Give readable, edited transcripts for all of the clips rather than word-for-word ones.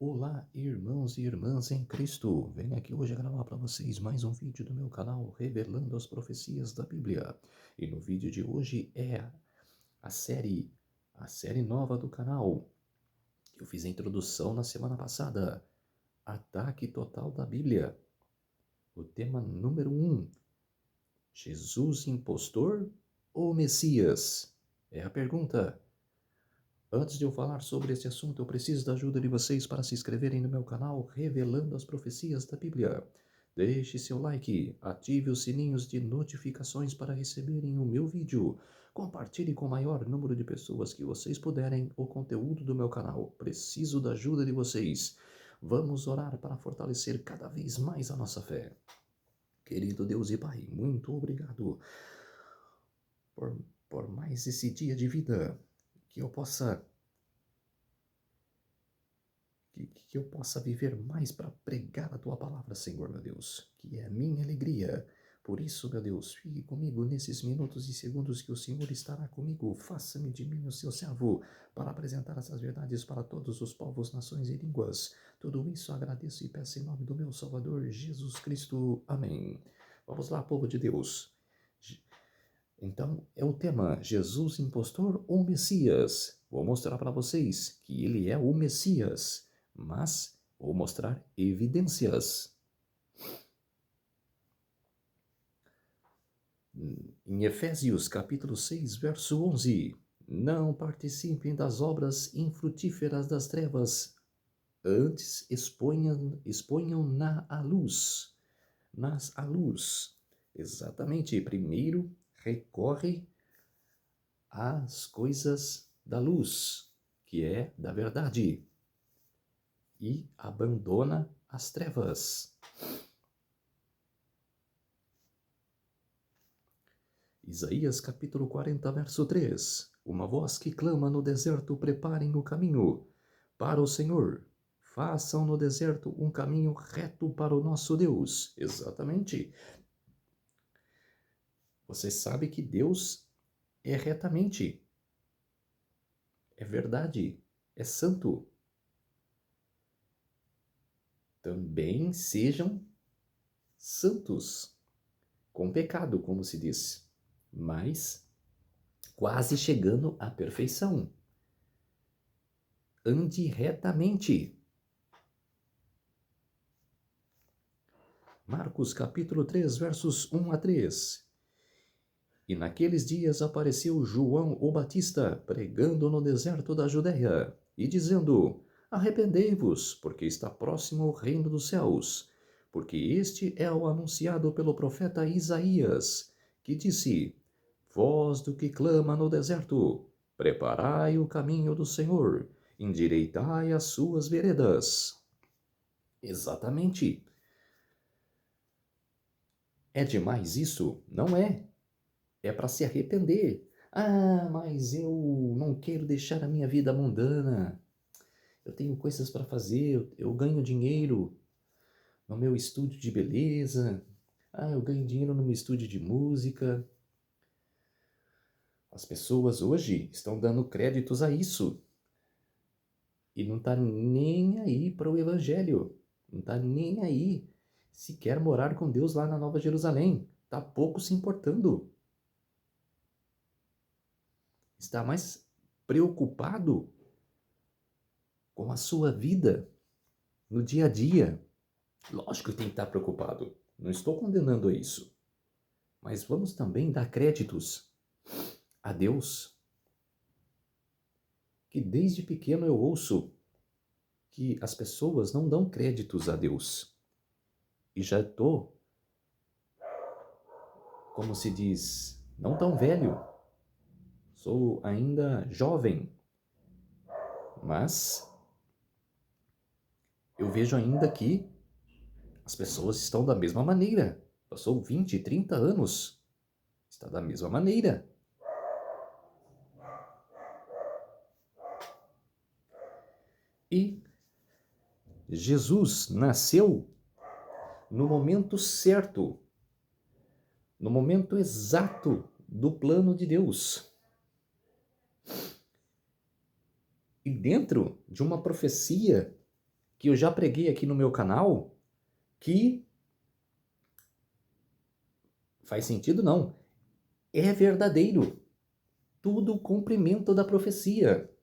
Olá, irmãos e irmãs em Cristo. Venho aqui hoje gravar para vocês mais um vídeo do meu canal revelando as profecias da Bíblia. E no vídeo de hoje é a série nova do canal. Eu fiz a introdução na semana passada. Ataque total da Bíblia. O tema número 1. Jesus impostor ou Messias? É a pergunta. Antes de eu falar sobre esse assunto, eu preciso da ajuda de vocês para se inscreverem no meu canal Revelando as Profecias da Bíblia. Deixe seu like, ative os sininhos de notificações para receberem o meu vídeo. Compartilhe com o maior número de pessoas que vocês puderem o conteúdo do meu canal. Preciso da ajuda de vocês. Vamos orar para fortalecer cada vez mais a nossa fé. Querido Deus e Pai, muito obrigado por mais esse dia de vida, que eu possa viver mais para pregar a Tua palavra, Senhor, meu Deus, que é a minha alegria. Por isso, meu Deus, fique comigo nesses minutos e segundos que o Senhor estará comigo. Faça-me de mim o seu servo, para apresentar essas verdades para todos os povos, nações e línguas. Tudo isso agradeço e peço em nome do meu Salvador, Jesus Cristo. Amém. Vamos lá, povo de Deus. Então, é o tema, Jesus impostor ou Messias? Vou mostrar para vocês que ele é o Messias, mas vou mostrar evidências. Em Efésios capítulo 6, verso 11, não participem das obras infrutíferas das trevas, antes exponham-na à luz. À luz. Exatamente, primeiro recorre às coisas da luz, que é da verdade, e abandona as trevas. Isaías capítulo 40, verso 3. Uma voz que clama no deserto, preparem o caminho para o Senhor. Façam no deserto um caminho reto para o nosso Deus. Exatamente. Você sabe que Deus é retamente, é verdade, é santo. Também sejam santos, com pecado, como se diz, mas quase chegando à perfeição. Ande retamente. Marcos capítulo 3, versos 1 a 3. E naqueles dias apareceu João o Batista, pregando no deserto da Judéia, e dizendo: Arrependei-vos, porque está próximo o reino dos céus. Porque este é o anunciado pelo profeta Isaías, que disse: Voz do que clama no deserto, preparai o caminho do Senhor, endireitai as suas veredas. Exatamente. É demais isso? Não é. É para se arrepender. Ah, mas eu não quero deixar a minha vida mundana. Eu tenho coisas para fazer, eu ganho dinheiro no meu estúdio de beleza. Ah, eu ganho dinheiro no meu estúdio de música. As pessoas hoje estão dando créditos a isso. E não está nem aí para o evangelho. Não está nem aí se quer morar com Deus lá na Nova Jerusalém. Está pouco se importando. Está mais preocupado com a sua vida no dia a dia. Lógico que tem que estar preocupado. Não estou condenando a isso. Mas vamos também dar créditos a Deus. Que desde pequeno eu ouço que as pessoas não dão créditos a Deus. E já estou, como se diz, não tão velho. Sou ainda jovem. Mas eu vejo ainda que as pessoas estão da mesma maneira. Passou 20, 30 anos. Está da mesma maneira. E Jesus nasceu no momento certo, no momento exato do plano de Deus. E dentro de uma profecia que eu já preguei aqui no meu canal, que faz sentido não, é verdadeiro. Tudo cumprimento da profecia,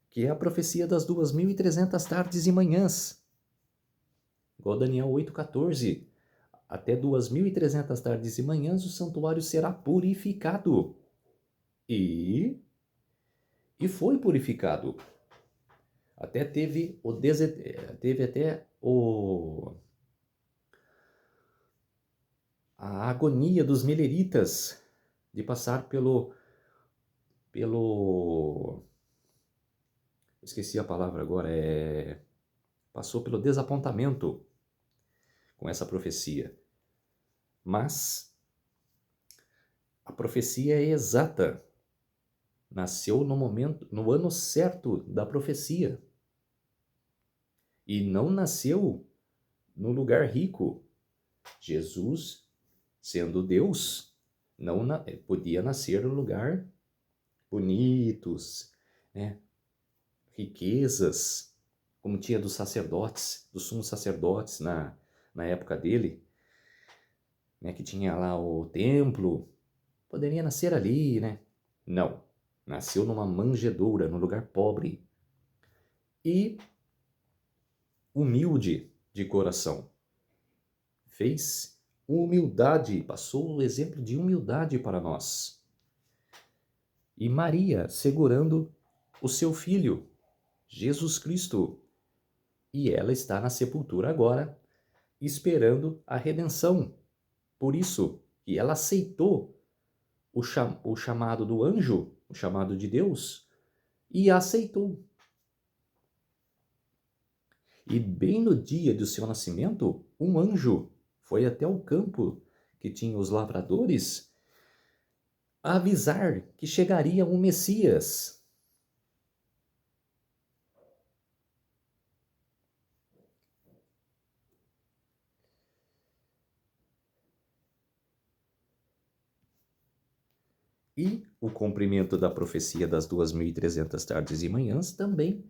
que é a profecia das 2.300 tardes e manhãs. Igual Daniel 8,14. Até 2.300 tardes e manhãs o santuário será purificado. E foi purificado. Até teve a agonia dos meleritas de passar esqueci a palavra agora, passou pelo desapontamento com essa profecia. Mas a profecia é exata. Nasceu no ano certo da profecia. E não nasceu no lugar rico. Jesus, sendo Deus, não podia nascer no lugar bonitos, né? Riquezas, como tinha dos sacerdotes, dos sumos sacerdotes na época dele, né? Que tinha lá o templo, poderia nascer ali, né? Não, nasceu numa manjedoura, num lugar pobre e humilde de coração. Fez humildade, passou o exemplo de humildade para nós. E Maria segurando o seu filho, Jesus Cristo. E ela está na sepultura agora, esperando a redenção. Por isso que ela aceitou o chamado do anjo, o chamado de Deus, e aceitou. E bem no dia do seu nascimento, um anjo foi até o campo que tinha os lavradores avisar que chegaria um Messias. E o cumprimento da profecia das 2.300 tardes e manhãs também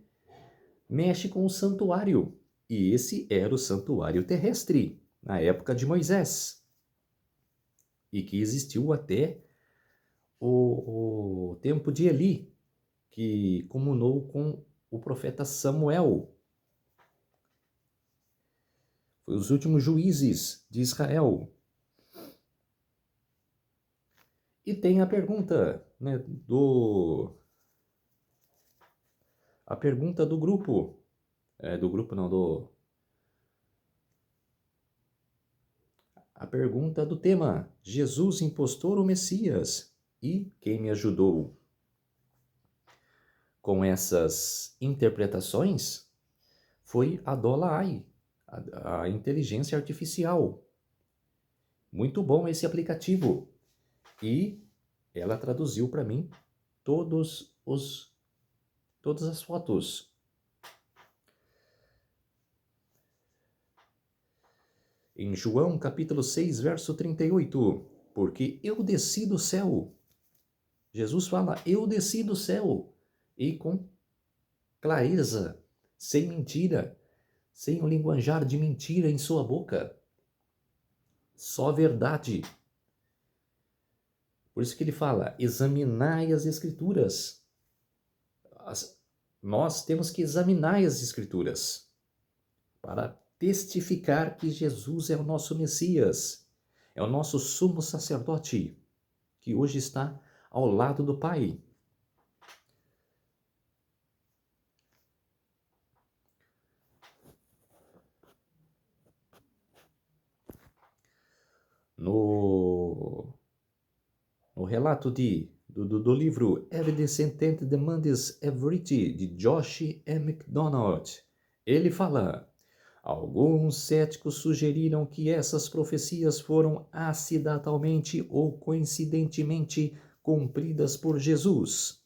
mexe com o santuário. E esse era o santuário terrestre, na época de Moisés. E que existiu até o tempo de Eli, que comunou com o profeta Samuel. Foi os últimos juízes de Israel. E tem a pergunta, né, a pergunta do grupo. Do grupo não, a pergunta do tema: Jesus, impostor ou Messias? E quem me ajudou com essas interpretações foi a Dola AI, a inteligência artificial. Muito bom esse aplicativo. E ela traduziu para mim todas as fotos. Em João capítulo 6, verso 38, porque eu desci do céu. Jesus fala, eu desci do céu. E com clareza, sem mentira, sem um linguajar de mentira em sua boca. Só verdade. Por isso que ele fala, examinai as Escrituras. Nós temos que examinar as Escrituras para testificar que Jesus é o nosso Messias, é o nosso sumo sacerdote, que hoje está ao lado do Pai. No relato do livro Evidence and Demands Verity, de Josh M. McDonald, ele fala: alguns céticos sugeriram que essas profecias foram acidentalmente ou coincidentemente cumpridas por Jesus.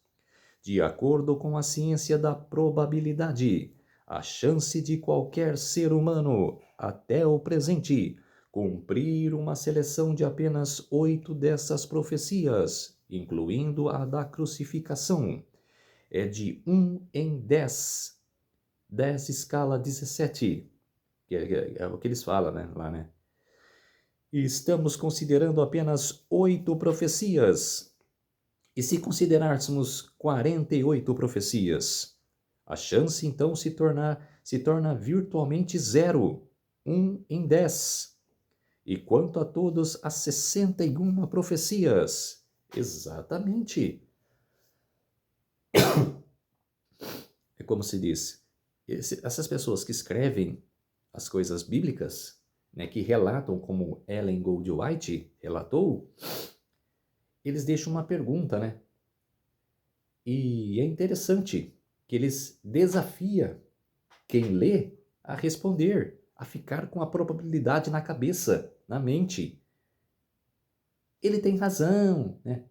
De acordo com a ciência da probabilidade, a chance de qualquer ser humano, até o presente, cumprir uma seleção de apenas 8 dessas profecias, incluindo a da crucificação, é de 1 em 10 10 escala 17, é o que eles falam, né, lá, né? E estamos considerando apenas 8 profecias. E se considerássemos 48 profecias, a chance então se torna virtualmente zero, 1 em 10. E quanto a todas as 61 profecias, exatamente. É como se diz, essas pessoas que escrevem as coisas bíblicas, né, que relatam como Ellen Goldwhite relatou, eles deixam uma pergunta, né? E é interessante que eles desafiam quem lê a responder, a ficar com a probabilidade na cabeça, na mente. Ele tem razão, né?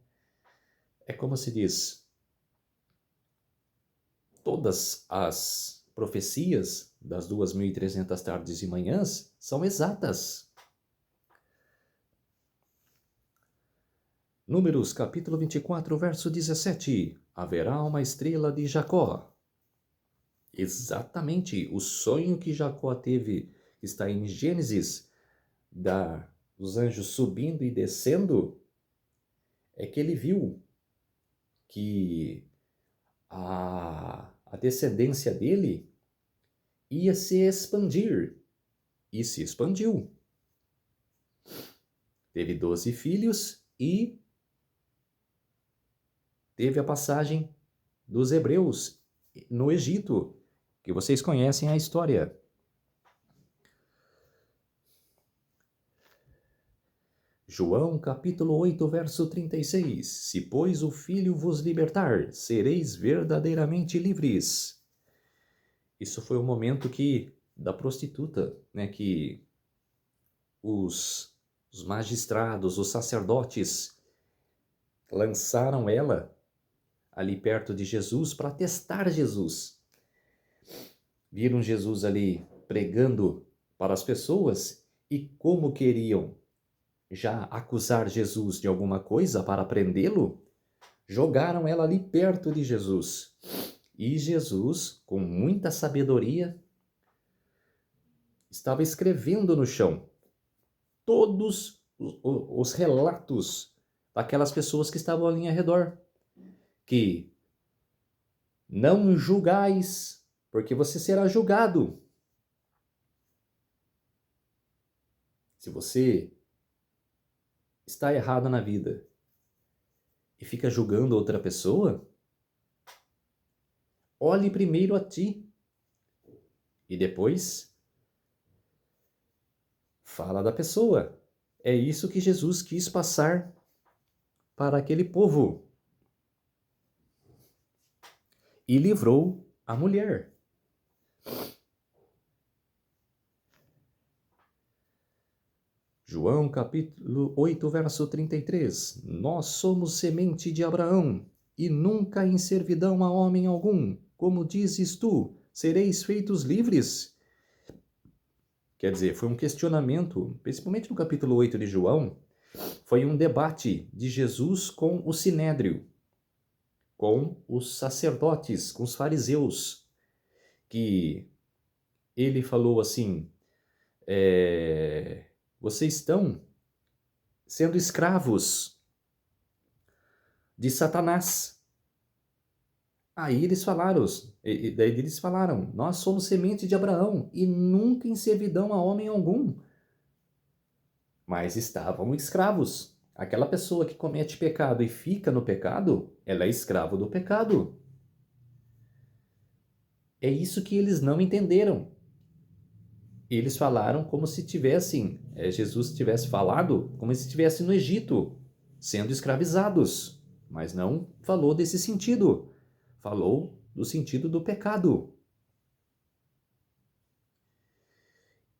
É como se diz, todas as profecias das 2.300 tardes e manhãs são exatas. Números capítulo 24, verso 17. Haverá uma estrela de Jacó. Exatamente o sonho que Jacó teve, que está em Gênesis, dos anjos subindo e descendo, é que ele viu que a descendência dele ia se expandir. E se expandiu. Teve 12 filhos e teve a passagem dos hebreus no Egito, que vocês conhecem a história. João capítulo 8, verso 36. Se, pois, o Filho vos libertar, sereis verdadeiramente livres. Isso foi o momento da prostituta, né, que os magistrados, os sacerdotes, lançaram ela ali perto de Jesus para testar Jesus. Viram Jesus ali pregando para as pessoas e como queriam já acusar Jesus de alguma coisa para prendê-lo, jogaram ela ali perto de Jesus. E Jesus, com muita sabedoria, estava escrevendo no chão todos os relatos daquelas pessoas que estavam ali ao redor. Que não julgais, porque você será julgado. Se você está errado na vida e fica julgando outra pessoa, olhe primeiro a ti e depois fala da pessoa. É isso que Jesus quis passar para aquele povo. E livrou a mulher. João capítulo 8, verso 33. Nós somos semente de Abraão, e nunca em servidão a homem algum. Como dizes tu, sereis feitos livres? Quer dizer, foi um questionamento, principalmente no capítulo 8 de João, foi um debate de Jesus com o Sinédrio, com os sacerdotes, com os fariseus, que ele falou assim, vocês estão sendo escravos de Satanás. Aí eles falaram, daí eles falaram, nós somos semente de Abraão e nunca em servidão a homem algum. Mas estavam escravos. Aquela pessoa que comete pecado e fica no pecado, ela é escravo do pecado. É isso que eles não entenderam. Eles falaram como se tivessem, Jesus tivesse falado como se estivesse no Egito, sendo escravizados. Mas não falou desse sentido. Falou do sentido do pecado.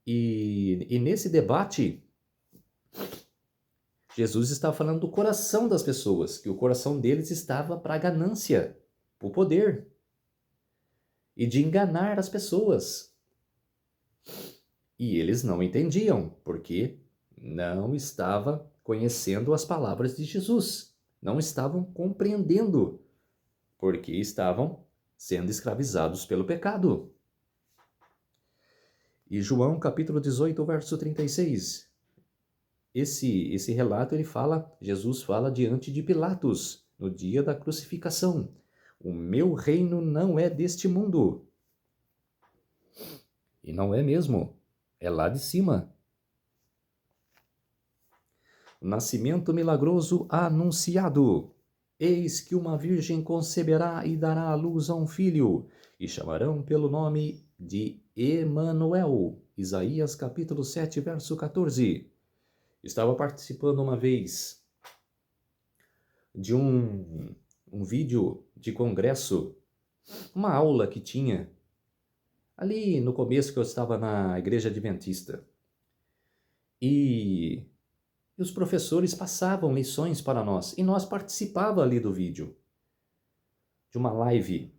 E nesse debate, Jesus estava falando do coração das pessoas, que o coração deles estava para a ganância, para o poder, e de enganar as pessoas. E eles não entendiam, porque não estavam conhecendo as palavras de Jesus, não estavam compreendendo, porque estavam sendo escravizados pelo pecado. E João capítulo 18, verso 36. Esse relato Jesus fala diante de Pilatos, no dia da crucificação. O meu reino não é deste mundo. E não é mesmo, é lá de cima. O nascimento milagroso anunciado. Eis que uma virgem conceberá e dará à luz a um filho, e chamarão pelo nome de Emanuel. Isaías capítulo 7, verso 14. Estava participando uma vez de um vídeo de congresso, uma aula que tinha ali no começo que eu estava na igreja adventista. E os professores passavam lições para nós, e nós participávamos ali do vídeo, de uma live.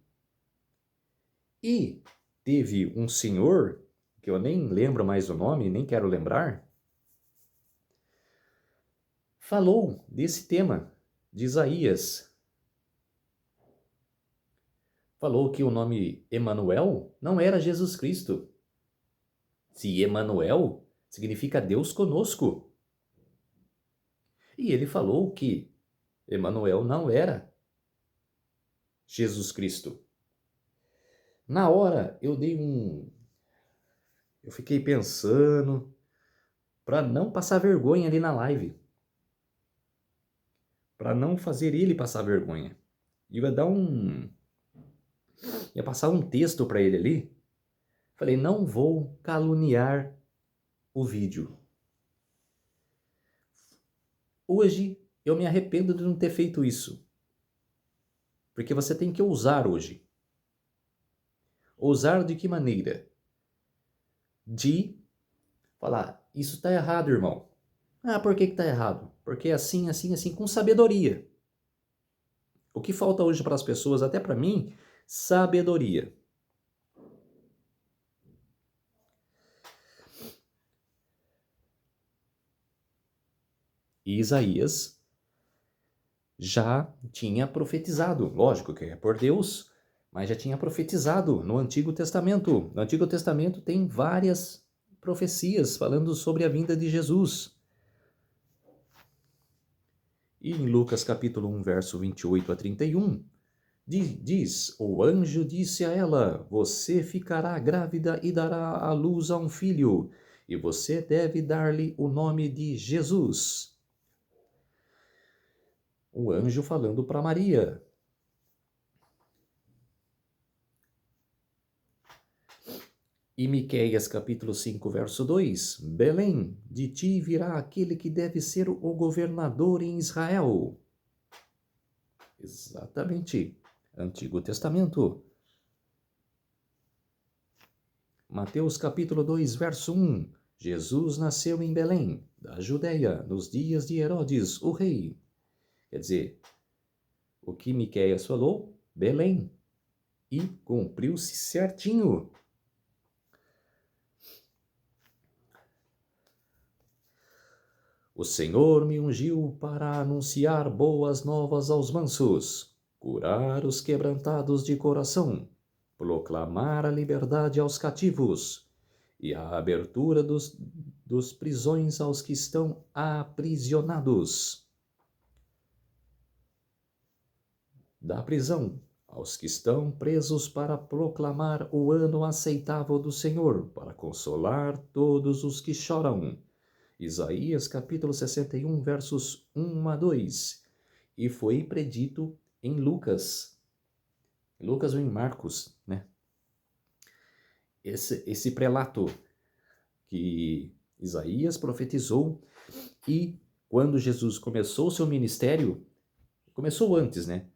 E teve um senhor, que eu nem lembro mais o nome, nem quero lembrar, falou desse tema, de Isaías. Falou que o nome Emanuel não era Jesus Cristo. Se Emanuel significa Deus conosco. E ele falou que Emanuel não era Jesus Cristo. Na hora eu fiquei pensando para não passar vergonha ali na live. Para não fazer ele passar vergonha. Ia passar um texto para ele ali. Falei, não vou caluniar o vídeo. Hoje eu me arrependo de não ter feito isso. Porque você tem que ousar hoje. Ousar de que maneira? De falar, isso está errado, irmão. Ah, por que está errado? Porque é assim, assim, assim, com sabedoria. O que falta hoje para as pessoas, até para mim, sabedoria. E Isaías já tinha profetizado, lógico que é por Deus, mas já tinha profetizado no Antigo Testamento. No Antigo Testamento tem várias profecias falando sobre a vinda de Jesus. E em Lucas capítulo 1, verso 28 a 31, diz, o anjo disse a ela, você ficará grávida e dará à luz a um filho, e você deve dar-lhe o nome de Jesus. O anjo falando para Maria. E Miqueias capítulo 5, verso 2, Belém, de ti virá aquele que deve ser o governador em Israel. Exatamente, Antigo Testamento. Mateus capítulo 2, verso 1, Jesus nasceu em Belém, da Judeia, nos dias de Herodes, o rei. Quer dizer, o que Miqueias falou, Belém, e cumpriu-se certinho. O Senhor me ungiu para anunciar boas novas aos mansos, curar os quebrantados de coração, proclamar a liberdade aos cativos e a abertura dos prisões aos que estão aprisionados. Da prisão aos que estão presos para proclamar o ano aceitável do Senhor, para consolar todos os que choram. Isaías capítulo 61, versos 1 a 2. E foi predito em Lucas ou em Marcos, né? Esse prelato que Isaías profetizou, e quando Jesus começou o seu ministério, começou antes, né?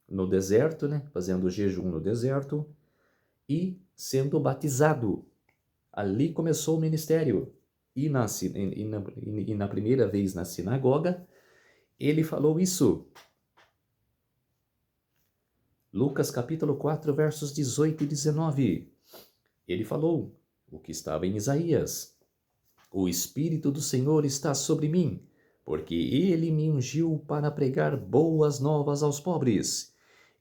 No deserto, né? Fazendo jejum no deserto e sendo batizado. Ali começou o ministério. E na primeira vez na sinagoga, ele falou isso. Lucas capítulo 4, versos 18 e 19. Ele falou o que estava em Isaías. O Espírito do Senhor está sobre mim, porque ele me ungiu para pregar boas novas aos pobres.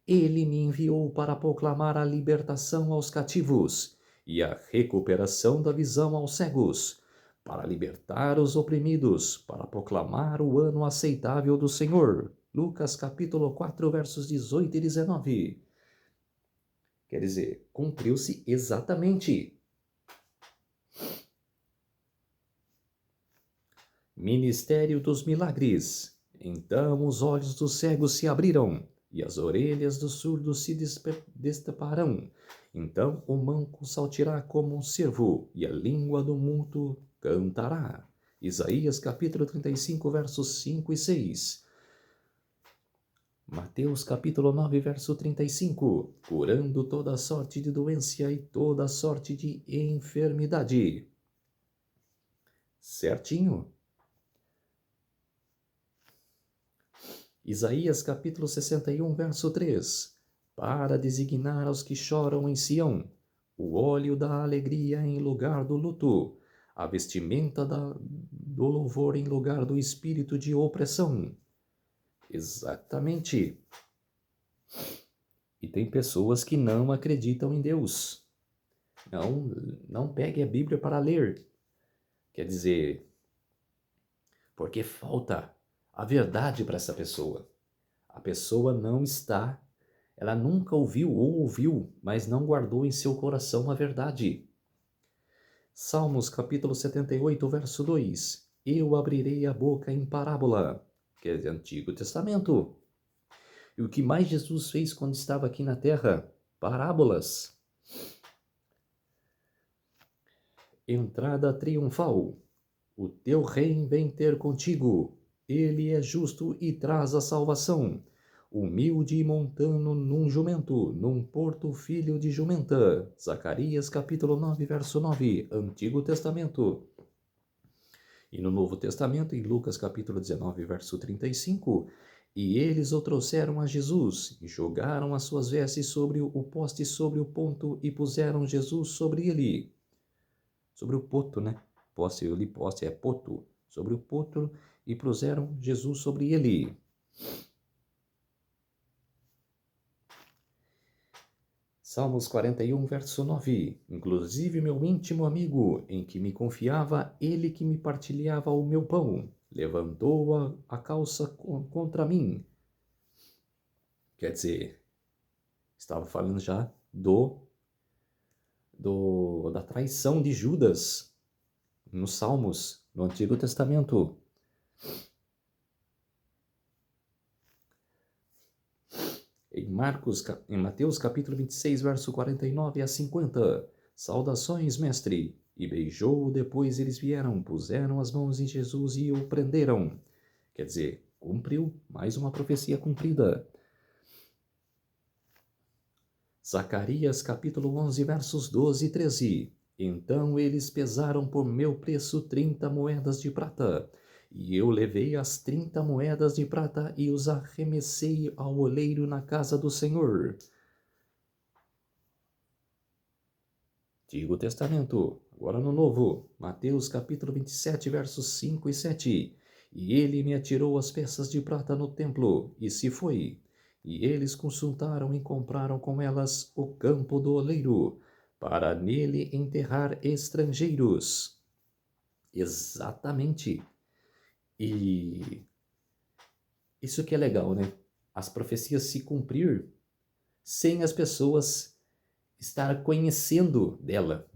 Ele me enviou para proclamar a libertação aos cativos e a recuperação da visão aos cegos, para libertar os oprimidos, para proclamar o ano aceitável do Senhor. Lucas capítulo 4, versos 18 e 19. Quer dizer, cumpriu-se exatamente. Ministério dos Milagres. Então os olhos dos cegos se abriram e as orelhas dos surdos se destaparão. Então o manco saltirá como um cervo e a língua do mudo cantará. Isaías capítulo 35, versos 5 e 6. Mateus capítulo 9, verso 35. Curando toda sorte de doença e toda sorte de enfermidade. Certinho? Isaías capítulo 61, verso 3. Para designar aos que choram em Sião, o óleo da alegria em lugar do luto, a vestimenta do louvor em lugar do espírito de opressão. Exatamente. E tem pessoas que não acreditam em Deus. Não pegue a Bíblia para ler. Quer dizer, porque falta a verdade para essa pessoa. A pessoa não está, ela nunca ouviu ou ouviu, mas não guardou em seu coração a verdade. Salmos capítulo 78, verso 2. Eu abrirei a boca em parábola, que é do Antigo Testamento. E o que mais Jesus fez quando estava aqui na terra? Parábolas. Entrada triunfal. O teu rei vem ter contigo. Ele é justo e traz a salvação. Humilde e montando num jumento, num porto filho de jumenta. Zacarias capítulo 9, verso 9, Antigo Testamento. E no Novo Testamento, em Lucas capítulo 19, verso 35, e eles o trouxeram a Jesus, e jogaram as suas vestes sobre o poste sobre o ponto, e puseram Jesus sobre ele. Sobre o poto, né? Poste é poto. Sobre o poto, e puseram Jesus sobre ele. Salmos 41, verso 9. Inclusive meu íntimo amigo, em que me confiava, ele que me partilhava o meu pão, levantou a calça contra mim. Quer dizer, estava falando já da traição de Judas nos Salmos, no Antigo Testamento. Em Mateus capítulo 26, verso 49 a 50. Saudações, mestre! E beijou-o, depois eles vieram, puseram as mãos em Jesus e o prenderam. Quer dizer, cumpriu mais uma profecia cumprida. Zacarias capítulo 11, versos 12 e 13. Então eles pesaram por meu preço 30 moedas de prata. E eu levei as 30 moedas de prata e os arremessei ao oleiro na casa do Senhor. Antigo Testamento, agora no Novo. Mateus capítulo 27, versos 5 e 7. E ele me atirou as peças de prata no templo, e se foi. E eles consultaram e compraram com elas o campo do oleiro, para nele enterrar estrangeiros. Exatamente. E isso que é legal, né? As profecias se cumprir sem as pessoas estar conhecendo dela.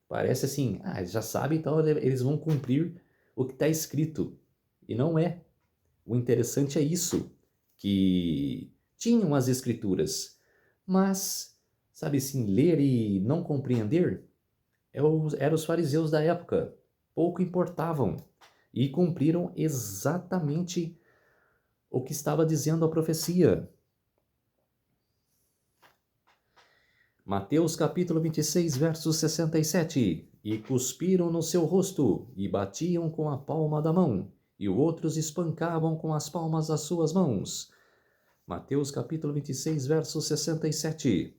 Parece assim, eles já sabem, então eles vão cumprir o que está escrito. E não é. O interessante é isso, que tinham as escrituras, mas, sabe assim, ler e não compreender, eram os fariseus da época. Pouco importavam e cumpriram exatamente o que estava dizendo a profecia. Mateus capítulo 26, verso 67. E cuspiram no seu rosto, e batiam com a palma da mão, e outros espancavam com as palmas das suas mãos. Mateus capítulo 26, verso 67.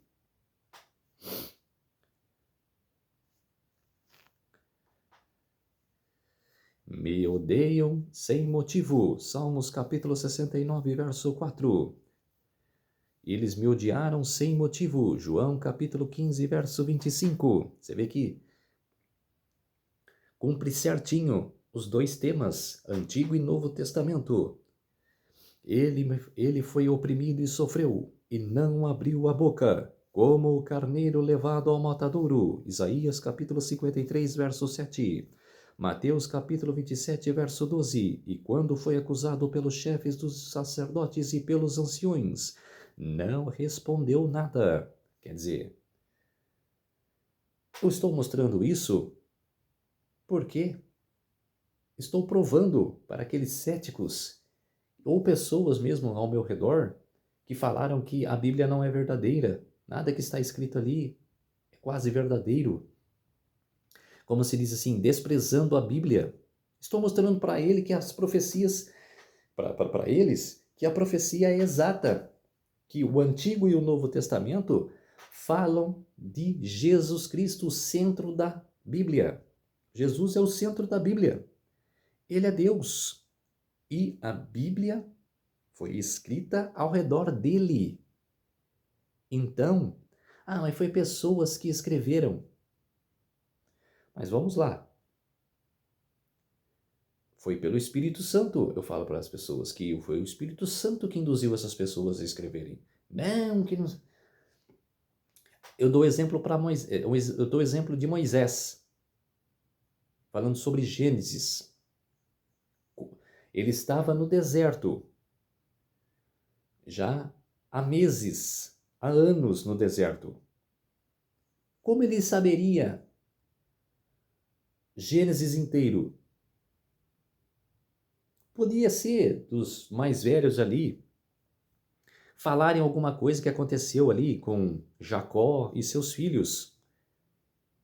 Me odeiam sem motivo. Salmos capítulo 69, verso 4. Eles me odiaram sem motivo. João capítulo 15, verso 25. Você vê que cumpre certinho os dois temas, Antigo e Novo Testamento. Ele foi oprimido e sofreu, e não abriu a boca, como o carneiro levado ao matadouro. Isaías capítulo 53, verso 7. Mateus capítulo 27, verso 12. E quando foi acusado pelos chefes dos sacerdotes e pelos anciões, não respondeu nada. Quer dizer, eu estou mostrando isso porque estou provando para aqueles céticos ou pessoas mesmo ao meu redor que falaram que a Bíblia não é verdadeira, nada que está escrito ali é quase verdadeiro. Como se diz assim, desprezando a Bíblia. Estou mostrando para ele que as profecias, para eles, que a profecia é exata, que o Antigo e o Novo Testamento falam de Jesus Cristo, o centro da Bíblia. Jesus é o centro da Bíblia. Ele é Deus. E a Bíblia foi escrita ao redor dele. Então, mas foi pessoas que escreveram. Mas vamos lá. Foi pelo Espírito Santo, eu falo para as pessoas, que foi o Espírito Santo que induziu essas pessoas a escreverem. Não, que não... Eu dou exemplo para Moisés, eu dou exemplo de Moisés, falando sobre Gênesis. Ele estava no deserto, já há meses, há anos no deserto. Como ele saberia Gênesis inteiro? Podia ser dos mais velhos ali falarem alguma coisa que aconteceu ali com Jacó e seus filhos.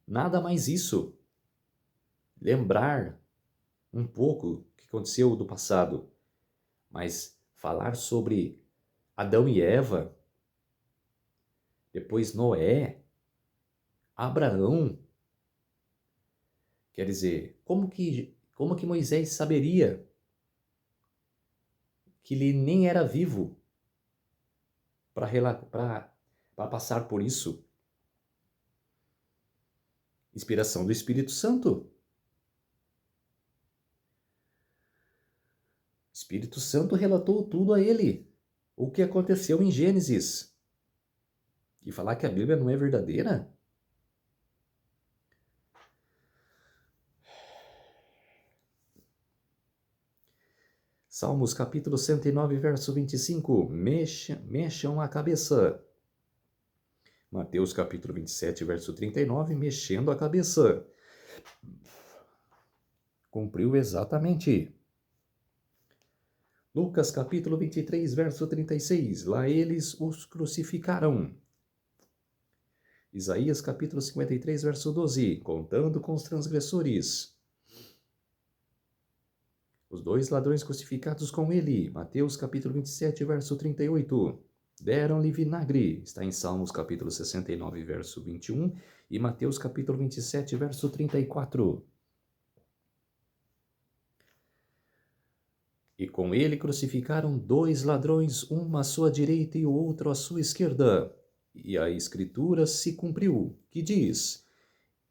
Nada mais isso. Lembrar um pouco o que aconteceu do passado, mas falar sobre Adão e Eva, depois Noé, Abraão. Quer dizer, como que Moisés saberia que ele nem era vivo para passar por isso? Inspiração do Espírito Santo. O Espírito Santo relatou tudo a ele, o que aconteceu em Gênesis. E falar que a Bíblia não é verdadeira? Salmos capítulo 109, verso 25. Mexam a cabeça. Mateus capítulo 27, verso 39. Mexendo a cabeça. Cumpriu exatamente. Lucas capítulo 23, verso 36. Lá eles os crucificaram. Isaías capítulo 53, verso 12. Contando com os transgressores. Os dois ladrões crucificados com ele. Mateus capítulo 27, verso 38. Deram-lhe vinagre. Está em Salmos capítulo 69, verso 21. E Mateus capítulo 27, verso 34. E com ele crucificaram dois ladrões, um à sua direita e o outro à sua esquerda. E a escritura se cumpriu, que diz: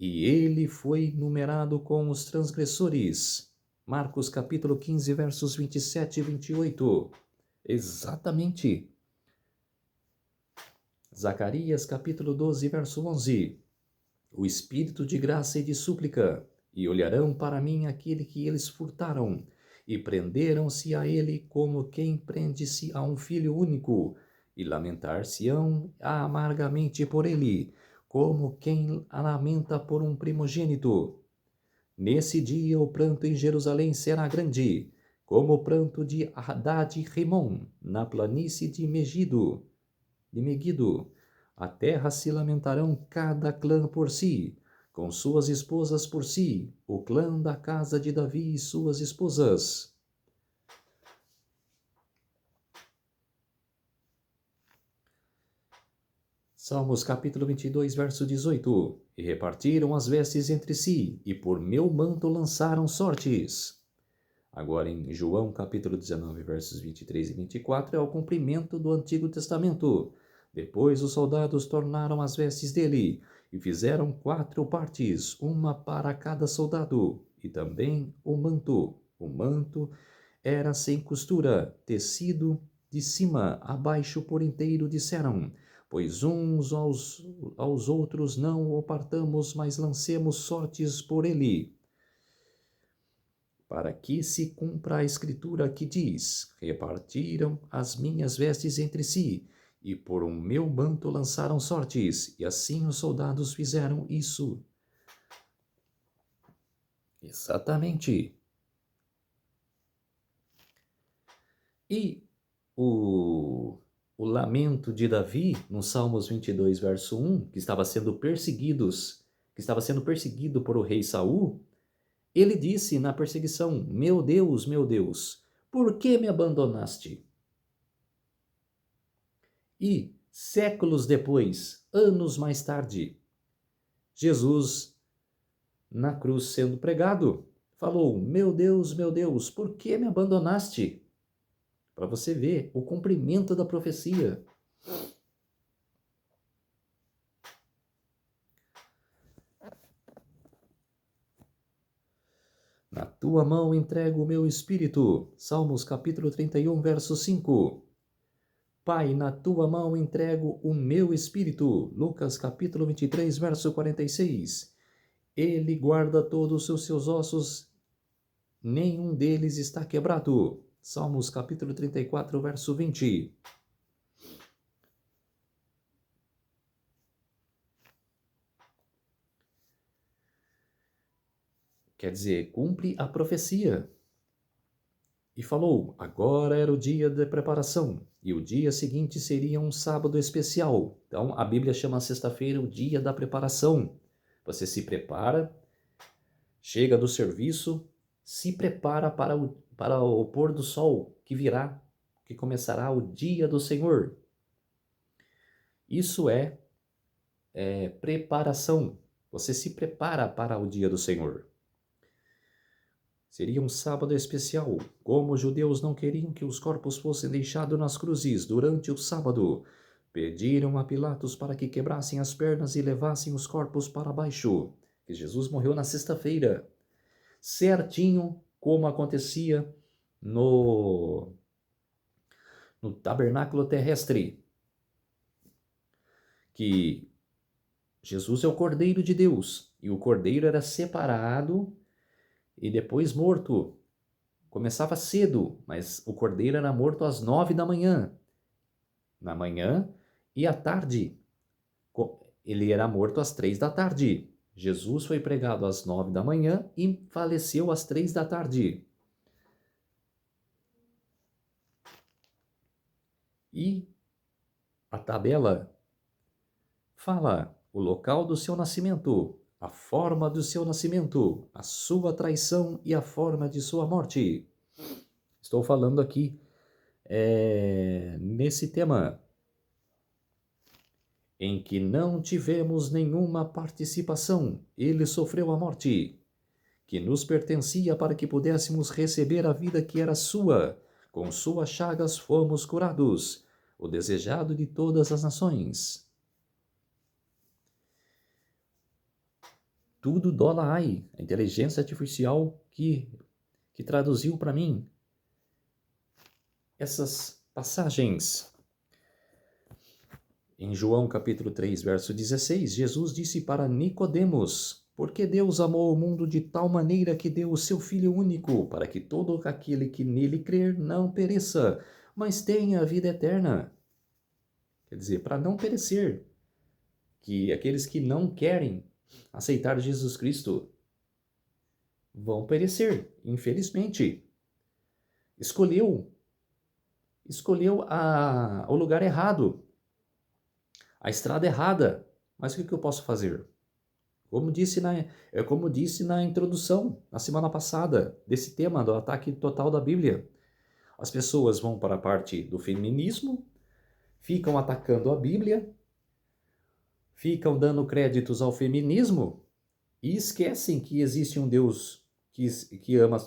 E ele foi numerado com os transgressores. Marcos capítulo 15, versos 27 e 28. Exatamente. Zacarias capítulo 12, verso 11. O espírito de graça e de súplica, e olharão para mim aquele que eles furtaram, e prenderam-se a ele como quem prende-se a um filho único, e lamentar-se-ão amargamente por ele, como quem lamenta por um primogênito. Nesse dia o pranto em Jerusalém será grande, como o pranto de Hadad-Rimon, na planície de Megido. A terra se lamentarão cada clã por si, com suas esposas por si, o clã da casa de Davi e suas esposas. Salmos capítulo 22, verso 18. E repartiram as vestes entre si, e por meu manto lançaram sortes. Agora em João capítulo 19, versos 23 e 24, é o cumprimento do Antigo Testamento. Depois os soldados tornaram as vestes dele e fizeram 4 partes, uma para cada soldado, e também o manto. O manto era sem costura, tecido de cima a baixo por inteiro, disseram, pois uns aos outros não o partamos, mas lancemos sortes por ele, para que se cumpra a escritura que diz, repartiram as minhas vestes entre si, e por um meu manto lançaram sortes, e assim os soldados fizeram isso. Exatamente. E o lamento de Davi, no Salmos 22, verso 1, que estava sendo perseguido por o rei Saul, ele disse na perseguição: meu Deus, por que me abandonaste? E, séculos depois, anos mais tarde, Jesus, na cruz sendo pregado, falou: meu Deus, por que me abandonaste? Para você ver o cumprimento da profecia. Na tua mão entrego o meu espírito. Salmos capítulo 31, verso 5. Pai, na tua mão entrego o meu espírito. Lucas capítulo 23, verso 46. Ele guarda todos os seus ossos, nenhum deles está quebrado. Salmos capítulo 34, verso 20. Quer dizer, cumpre a profecia. E falou, agora era o dia de preparação, e o dia seguinte seria um sábado especial. Então, a Bíblia chama a sexta-feira o dia da preparação. Você se prepara, chega do serviço, se prepara para o pôr do sol que virá, que começará o dia do Senhor. Isso é preparação. Você se prepara para o dia do Senhor. Seria um sábado especial. Como os judeus não queriam que os corpos fossem deixados nas cruzes durante o sábado, pediram a Pilatos para que quebrassem as pernas e levassem os corpos para baixo. Que Jesus morreu na sexta-feira, certinho como acontecia no tabernáculo terrestre. Que Jesus é o Cordeiro de Deus, e o Cordeiro era separado e depois morto. Começava cedo, mas o cordeiro era morto às 9 da manhã. Na manhã e à tarde. Ele era morto às 3 da tarde. Jesus foi pregado às 9 da manhã e faleceu às 3 da tarde. E a tabela fala o local do seu nascimento, a forma do seu nascimento, a sua traição e a forma de sua morte. Estou falando aqui nesse tema em que não tivemos nenhuma participação, ele sofreu a morte, que nos pertencia para que pudéssemos receber a vida que era sua. Com suas chagas fomos curados, o desejado de todas as nações. Tudo dólar AI, a inteligência artificial que traduziu para mim essas passagens. Em João capítulo 3, verso 16, Jesus disse para Nicodemos, porque Deus amou o mundo de tal maneira que deu o seu Filho único, para que todo aquele que nele crer não pereça, mas tenha a vida eterna. Quer dizer, para não perecer, que aqueles que não querem aceitar Jesus Cristo vão perecer, infelizmente. Escolheu o lugar errado, a estrada errada. Mas o que eu posso fazer? Como disse na introdução, na semana passada, desse tema do ataque total da Bíblia. As pessoas vão para a parte do feminismo, ficam atacando a Bíblia, ficam dando créditos ao feminismo e esquecem que existe um Deus que ama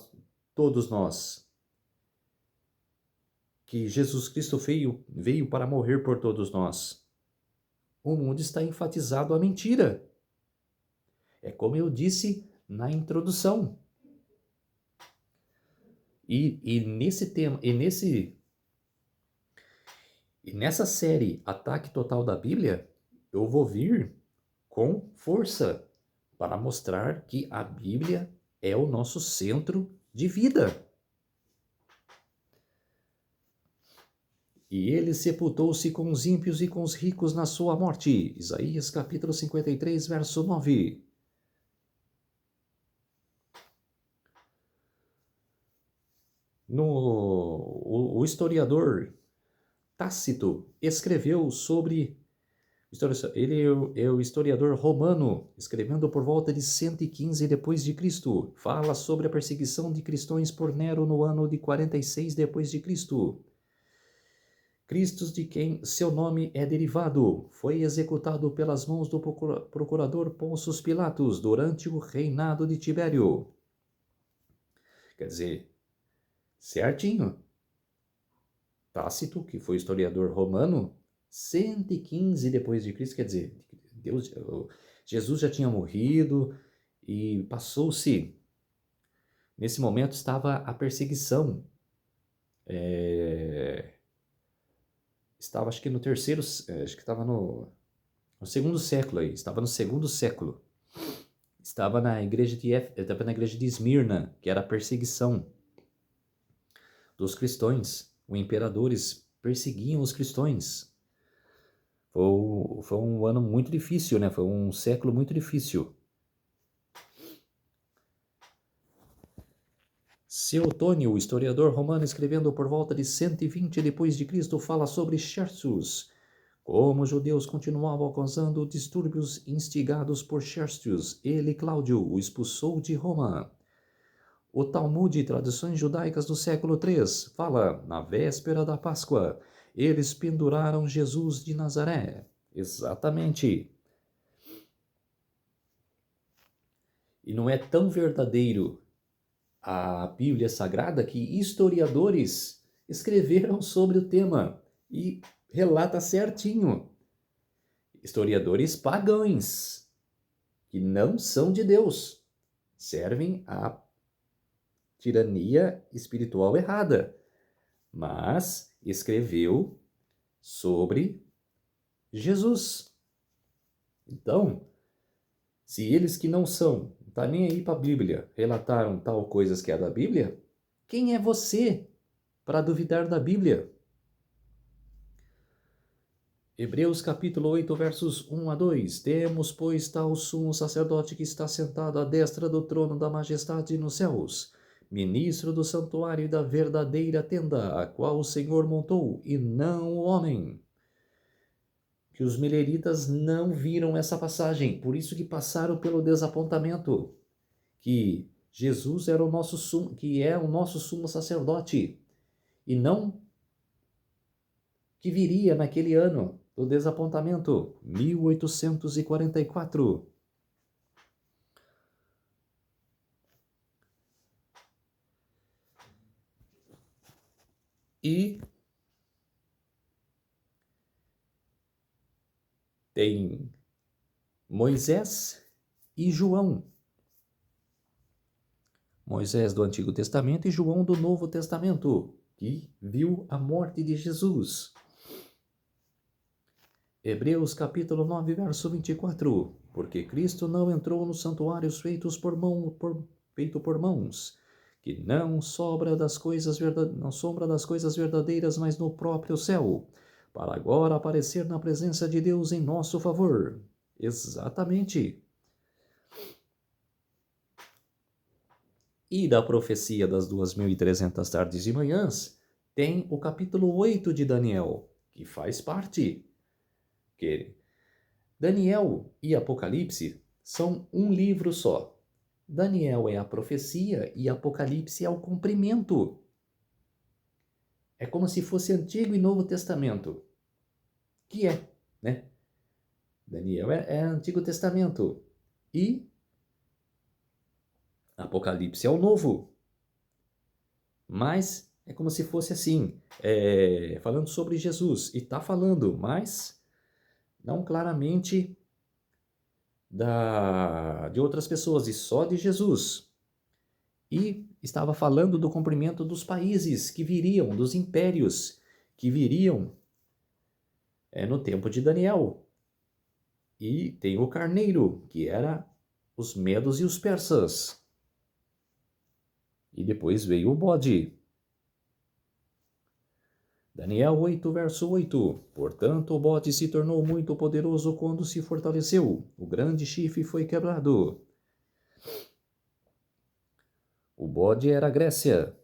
todos nós. Que Jesus Cristo veio para morrer por todos nós. onde está enfatizado a mentira. É como eu disse na introdução. E nesse tema, e nessa série Ataque Total da Bíblia, eu vou vir com força para mostrar que a Bíblia é o nosso centro de vida. E ele sepultou-se com os ímpios e com os ricos na sua morte. Isaías capítulo 53, verso 9. O historiador Tácito escreveu sobre... Ele é o historiador romano, escrevendo por volta de 115 depois de Cristo. Fala sobre a perseguição de cristãos por Nero no ano de 46 depois de Cristo. Cristo, de quem seu nome é derivado, foi executado pelas mãos do procurador Pôncio Pilatos durante o reinado de Tibério. Quer dizer, certinho. Tácito, que foi historiador romano, 115 depois de Cristo, quer dizer, Jesus já tinha morrido e passou-se. Nesse momento estava a perseguição. Estava, acho que no terceiro, acho que estava no segundo século aí, estava no segundo século. Estava na igreja de Esmirna, que era a perseguição dos cristãos. Os imperadores perseguiam os cristãos. Foi um ano muito difícil, né? Foi um século muito difícil. Seotônio, o historiador romano, escrevendo por volta de 120 depois de Cristo, fala sobre Xerxes. Como os judeus continuavam causando distúrbios instigados por Xerxes, ele, Cláudio, o expulsou de Roma. O Talmud, Tradições Judaicas do século III, fala, na véspera da Páscoa, eles penduraram Jesus de Nazaré. Exatamente. E não é tão verdadeiro a Bíblia Sagrada que historiadores escreveram sobre o tema e relata certinho. Historiadores pagãos, que não são de Deus, servem à tirania espiritual errada, mas escreveu sobre Jesus. Então, se eles que não são, não tá nem aí para a Bíblia, relataram tal coisas que é da Bíblia, quem é você para duvidar da Bíblia? Hebreus capítulo 8, versos 1 a 2. Temos, pois, tal sumo sacerdote que está sentado à destra do trono da majestade nos céus, ministro do santuário e da verdadeira tenda, a qual o Senhor montou, e não o homem. Que os mileritas não viram essa passagem, por isso que passaram pelo desapontamento, que Jesus era o nosso sumo, que é o nosso sumo sacerdote, e não que viria naquele ano do desapontamento, 1844. E tem Moisés e João. Moisés do Antigo Testamento e João do Novo Testamento, que viu a morte de Jesus. Hebreus capítulo 9, verso 24. Porque Cristo não entrou nos santuários feitos por mãos, que não sombra das coisas verdadeiras, mas no próprio céu, para agora aparecer na presença de Deus em nosso favor. Exatamente. E da profecia das 2.300 tardes e manhãs, tem o capítulo 8 de Daniel, que faz parte. Que Daniel e Apocalipse são um livro só. Daniel é a profecia e Apocalipse é o cumprimento. É como se fosse Antigo e Novo Testamento. Que é, né? Daniel é Antigo Testamento e Apocalipse é o Novo. Mas é como se fosse assim, falando sobre Jesus. E está falando, mas não claramente de outras pessoas, e só de Jesus. E estava falando do cumprimento dos países que viriam, dos impérios que viriam no tempo de Daniel. E tem o carneiro, que era os medos e os persas. E depois veio o bode. Daniel 8, verso 8. Portanto, o bode se tornou muito poderoso quando se fortaleceu. O grande chifre foi quebrado. O bode era a Grécia.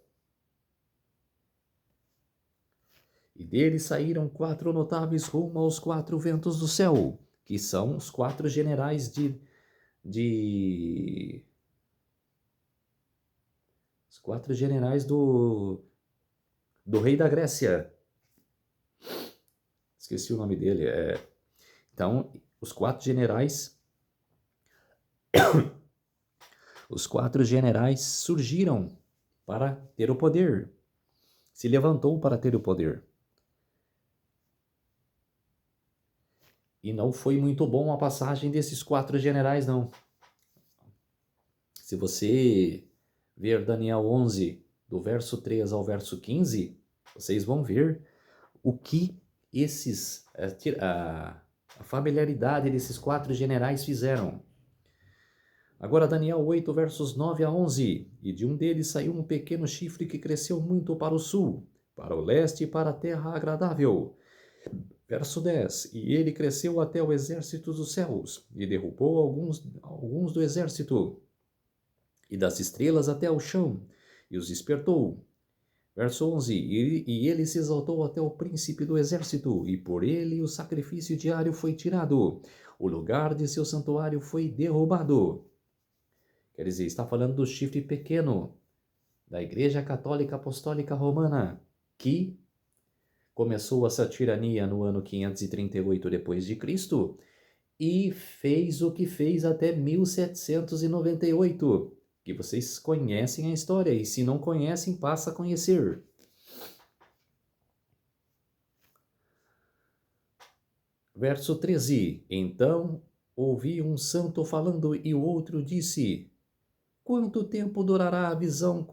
E dele saíram 4 notáveis rumo aos 4 ventos do céu, que são os 4 generais os 4 generais do rei da Grécia. Esqueci o nome dele. Então, os 4 generais surgiram para ter o poder. Se levantou para ter o poder. E não foi muito bom a passagem desses 4 generais, não. Se você ver Daniel 11, do verso 3 ao verso 15, vocês vão ver o que a familiaridade desses 4 generais fizeram. Agora Daniel 8, versos 9 a 11. E de um deles saiu um pequeno chifre que cresceu muito para o sul, para o leste e para a terra agradável. Verso 10. E ele cresceu até o exército dos céus, e derrubou alguns do exército, e das estrelas até o chão, e os despertou. Verso 11. E ele se exaltou até o príncipe do exército, e por ele o sacrifício diário foi tirado. O lugar de seu santuário foi derrubado. Quer dizer, está falando do chifre pequeno da Igreja Católica Apostólica Romana, que começou essa tirania no ano 538 depois de Cristo e fez o que fez até 1798, que vocês conhecem a história, e se não conhecem, passa a conhecer. Verso 13. Então ouvi um santo falando e o outro disse: quanto tempo durará a visão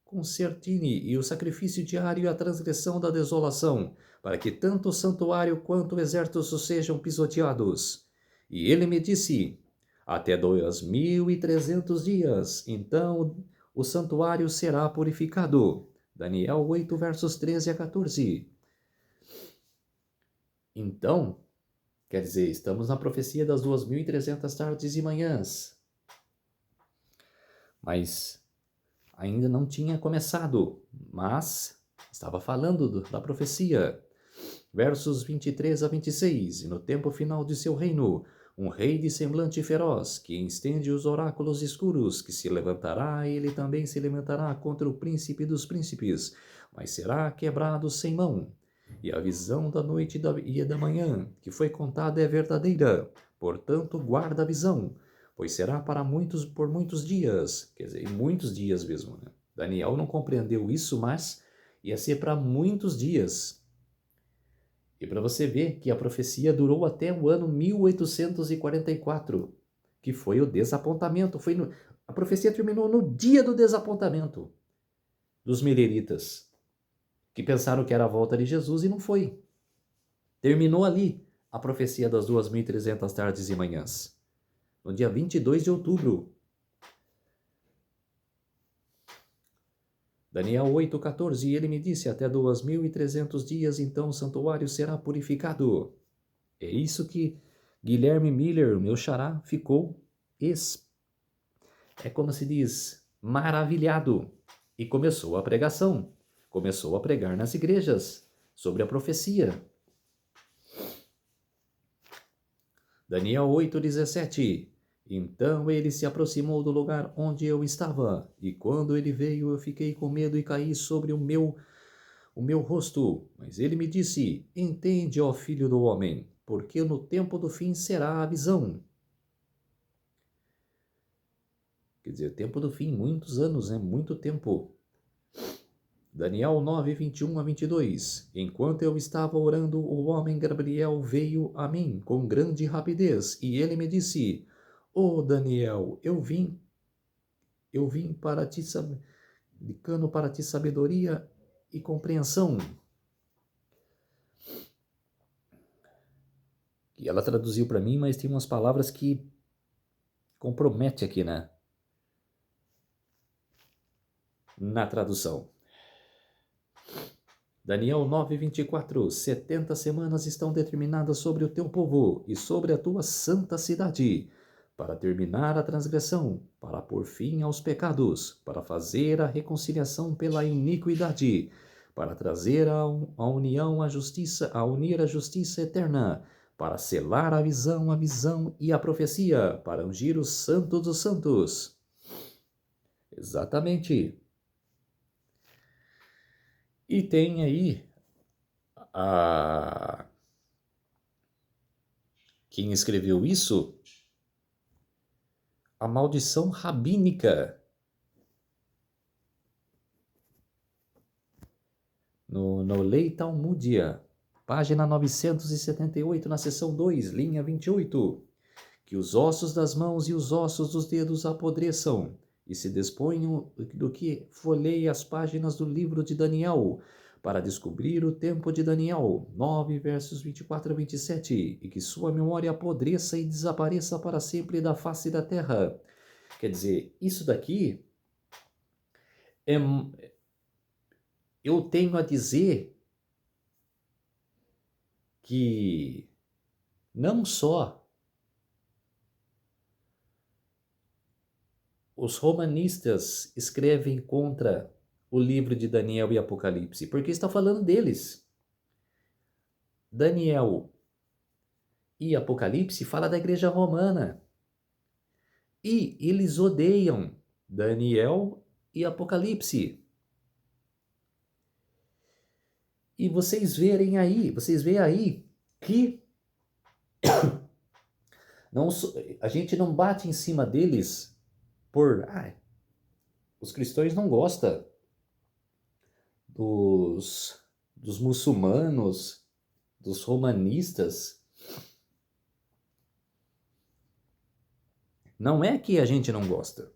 concertine e o sacrifício diário e a transgressão da desolação, para que tanto o santuário quanto o exército sejam pisoteados? E ele me disse: até 2300 dias, então o santuário será purificado. Daniel 8, versos 13 a 14. Então, quer dizer, estamos na profecia das 2300 tardes e manhãs. Mas ainda não tinha começado, mas estava falando da profecia. Versos 23 a 26. E no tempo final de seu reino, um rei de semblante feroz, que estende os oráculos escuros, que se levantará, ele também se levantará contra o príncipe dos príncipes, mas será quebrado sem mão. E a visão da noite e da manhã, que foi contada, é verdadeira. Portanto, guarda a visão, pois será para muitos por muitos dias. Quer dizer, muitos dias mesmo, né? Daniel não compreendeu isso, mas ia ser para muitos dias. E para você ver que a profecia durou até o ano 1844, que foi o desapontamento. A profecia terminou no dia do desapontamento dos mileritas, que pensaram que era a volta de Jesus e não foi. Terminou ali a profecia das 2300 tardes e manhãs, no dia 22 de outubro. Daniel 8,14. E ele me disse: até 2300 dias, então o santuário será purificado. É isso que Guilherme Miller, meu xará, ficou, como se diz, maravilhado. E começou a pregação. Começou a pregar nas igrejas sobre a profecia. Daniel 8,17. Então ele se aproximou do lugar onde eu estava, e quando ele veio eu fiquei com medo e caí sobre o meu rosto. Mas ele me disse: entende, ó filho do homem, porque no tempo do fim será a visão. Quer dizer, tempo do fim, muitos anos, muito tempo. Daniel 9, 21 a 22. Enquanto eu estava orando, o homem Gabriel veio a mim com grande rapidez, e ele me disse: Daniel, eu vim para ti, indicando para ti sabedoria e compreensão. E ela traduziu para mim, mas tem umas palavras que compromete aqui na tradução. Daniel 9:24. 70 semanas estão determinadas sobre o teu povo e sobre a tua santa cidade, para terminar a transgressão, para pôr fim aos pecados, para fazer a reconciliação pela iniquidade, para trazer a união, a unir a justiça eterna, para selar a visão e a profecia, para ungir o santo dos santos. Exatamente. E tem aí quem escreveu isso? A maldição rabínica. No Lei Talmudia, página 978, na seção 2, linha 28. Que os ossos das mãos e os ossos dos dedos apodreçam, e se desponham do que folheie as páginas do livro de Daniel, para descobrir o tempo de Daniel, 9, versos 24 a 27, e que sua memória apodreça e desapareça para sempre da face da terra. Quer dizer, isso daqui eu tenho a dizer que não só os romanistas escrevem contra o livro de Daniel e Apocalipse, porque está falando deles. Daniel e Apocalipse fala da igreja romana. E eles odeiam Daniel e Apocalipse. E vocês veem aí que não, a gente não bate em cima deles por... os cristãos não gostam dos muçulmanos, dos romanistas. Não é que a gente não gosta.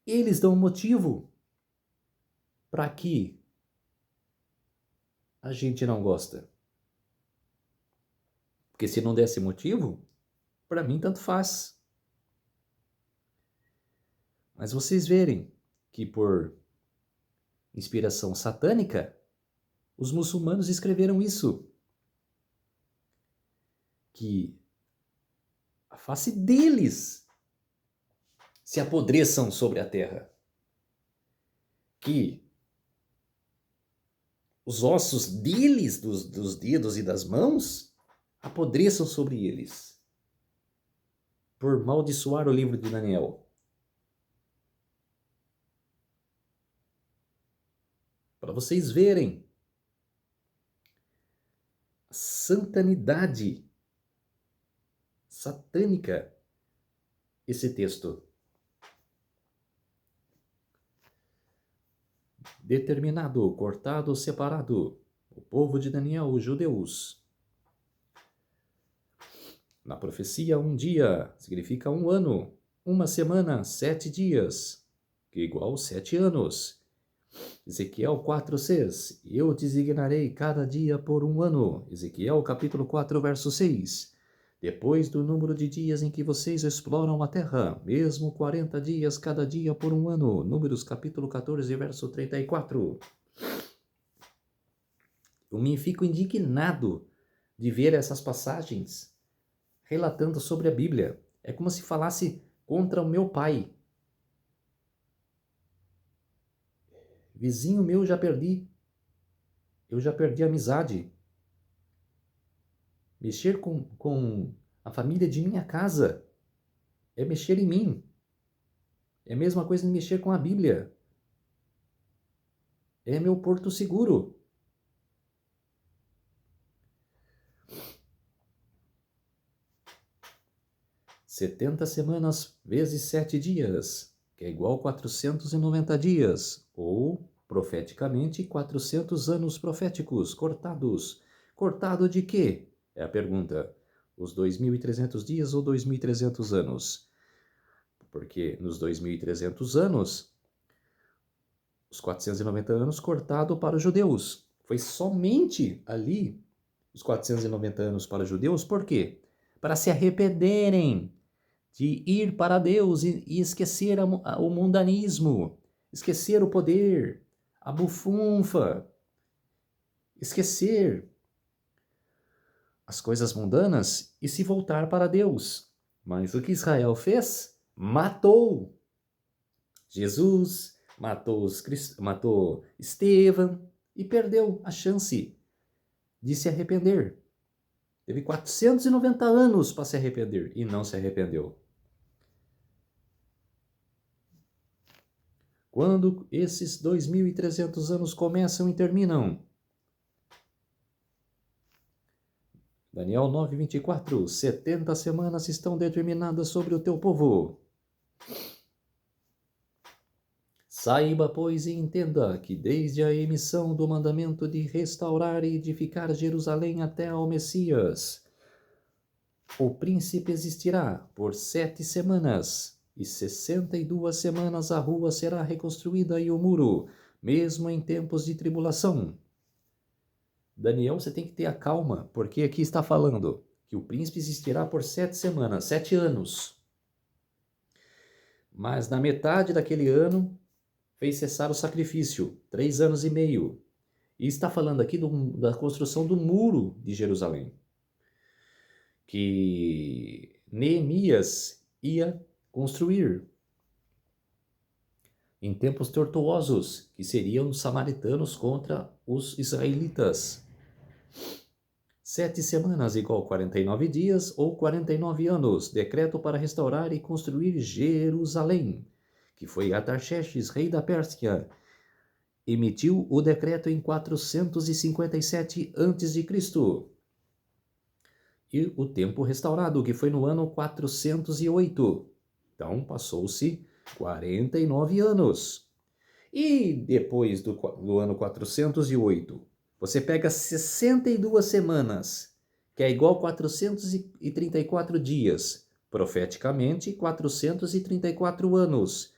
Eles dão motivo para que a gente não gosta. Porque se não desse motivo, para mim tanto faz. Mas vocês verem que por inspiração satânica, os muçulmanos escreveram isso. Que a face deles se apodreçam sobre a terra. Que os ossos deles, dos dedos e das mãos, apodreçam sobre eles. Por maldiçoar o livro de Daniel. Para vocês verem a santanidade satânica esse texto. Determinado, cortado, separado, o povo de Daniel, os judeus. Na profecia, um dia significa um ano, uma semana, 7 dias, que é igual 7 anos. Ezequiel 4:6, eu designarei cada dia por um ano. Ezequiel capítulo 4, verso 6. Depois do número de dias em que vocês exploram a terra, mesmo 40 dias cada dia por um ano. Números capítulo 14, verso 34. Eu me fico indignado de ver essas passagens relatando sobre a Bíblia. É como se falasse contra o meu pai. Vizinho meu já perdi. Eu já perdi a amizade. Mexer com a família de minha casa é mexer em mim. É a mesma coisa de mexer com a Bíblia. É meu porto seguro. (70 semanas vezes 7 dias. que é igual a 490 dias, ou, profeticamente, 400 anos proféticos cortados. Cortado de quê? É a pergunta. Os 2.300 dias ou 2.300 anos? Porque nos 2.300 anos, os 490 anos cortado para os judeus. Foi somente ali os 490 anos para os judeus, por quê? Para se arrependerem de ir para Deus e esquecer o mundanismo, esquecer o poder, a bufunfa, esquecer as coisas mundanas e se voltar para Deus. Mas o que Israel fez? Matou Jesus, matou Estevão e perdeu a chance de se arrepender. Teve 490 anos para se arrepender e não se arrependeu. Quando esses 2.300 anos começam e terminam? Daniel 9:24. 70 semanas estão determinadas sobre o teu povo. Saiba, pois, e entenda que desde a emissão do mandamento de restaurar e edificar Jerusalém até ao Messias, o príncipe existirá por 7 semanas, e 62 semanas a rua será reconstruída e o muro, mesmo em tempos de tribulação. Daniel, você tem que ter a calma, porque aqui está falando que o príncipe existirá por 7 semanas, 7 anos. Mas na metade daquele ano, fez cessar o sacrifício, 3 anos e meio. E está falando aqui da construção do muro de Jerusalém, que Neemias ia construir em tempos tortuosos, que seriam os samaritanos contra os israelitas. 7 semanas igual 49 dias ou 49 anos, decreto para restaurar e construir Jerusalém, que foi Artaxerxes, rei da Pérsia, emitiu o decreto em 457 a.C. E o tempo restaurado, que foi no ano 408. Então, passou-se 49 anos. E depois do ano 408, você pega 62 semanas, que é igual a 434 dias, profeticamente 434 anos.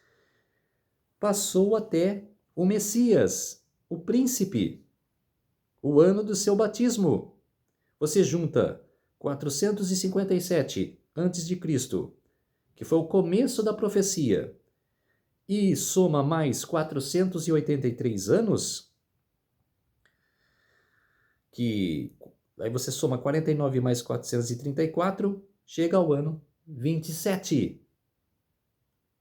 Passou até o Messias, o príncipe, o ano do seu batismo. Você junta 457 a.C., que foi o começo da profecia, e soma mais 483 anos, que aí você soma 49 mais 434, chega ao ano 27.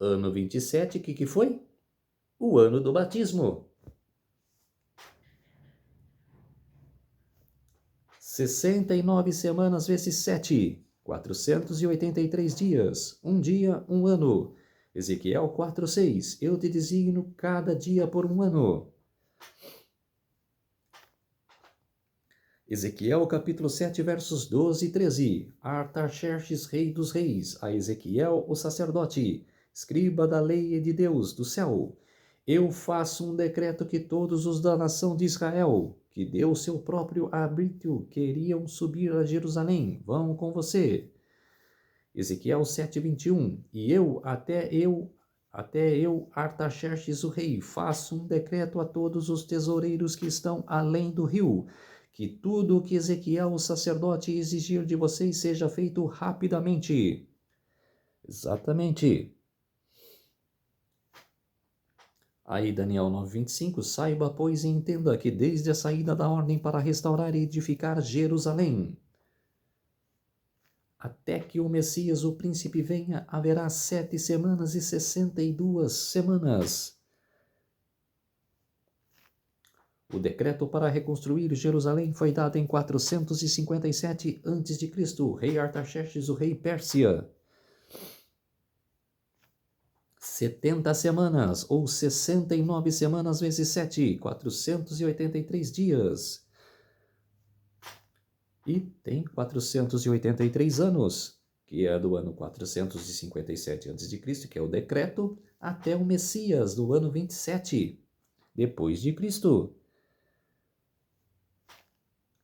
Ano 27, o que foi? O ano do batismo. 69 semanas vezes 7, 483 dias, um dia, um ano. Ezequiel 4:6, eu te designo cada dia por um ano. Ezequiel capítulo 7, versos 12 e 13. Artaxerxes, rei dos reis, a Ezequiel, o sacerdote, escriba da lei de Deus do céu. Eu faço um decreto que todos os da nação de Israel, que deu seu próprio arbítrio, queriam subir a Jerusalém, vão com você. Ezequiel 7:21. E até eu, Artaxerxes o rei, faço um decreto a todos os tesoureiros que estão além do rio, que tudo o que Ezequiel, o sacerdote, exigir de vocês seja feito rapidamente. Exatamente. Aí Daniel 9:25, saiba, pois, e entenda que desde a saída da ordem para restaurar e edificar Jerusalém, até que o Messias, o príncipe, venha, haverá 7 semanas e 62 semanas. O decreto para reconstruir Jerusalém foi dado em 457 a.C., rei Artaxerxes, o rei Pérsia. 70 semanas, ou 69 semanas vezes 7, 483 dias. E tem 483 anos. que é do ano 457 a.C., que é o decreto, até o Messias, do ano 27 depois de Cristo.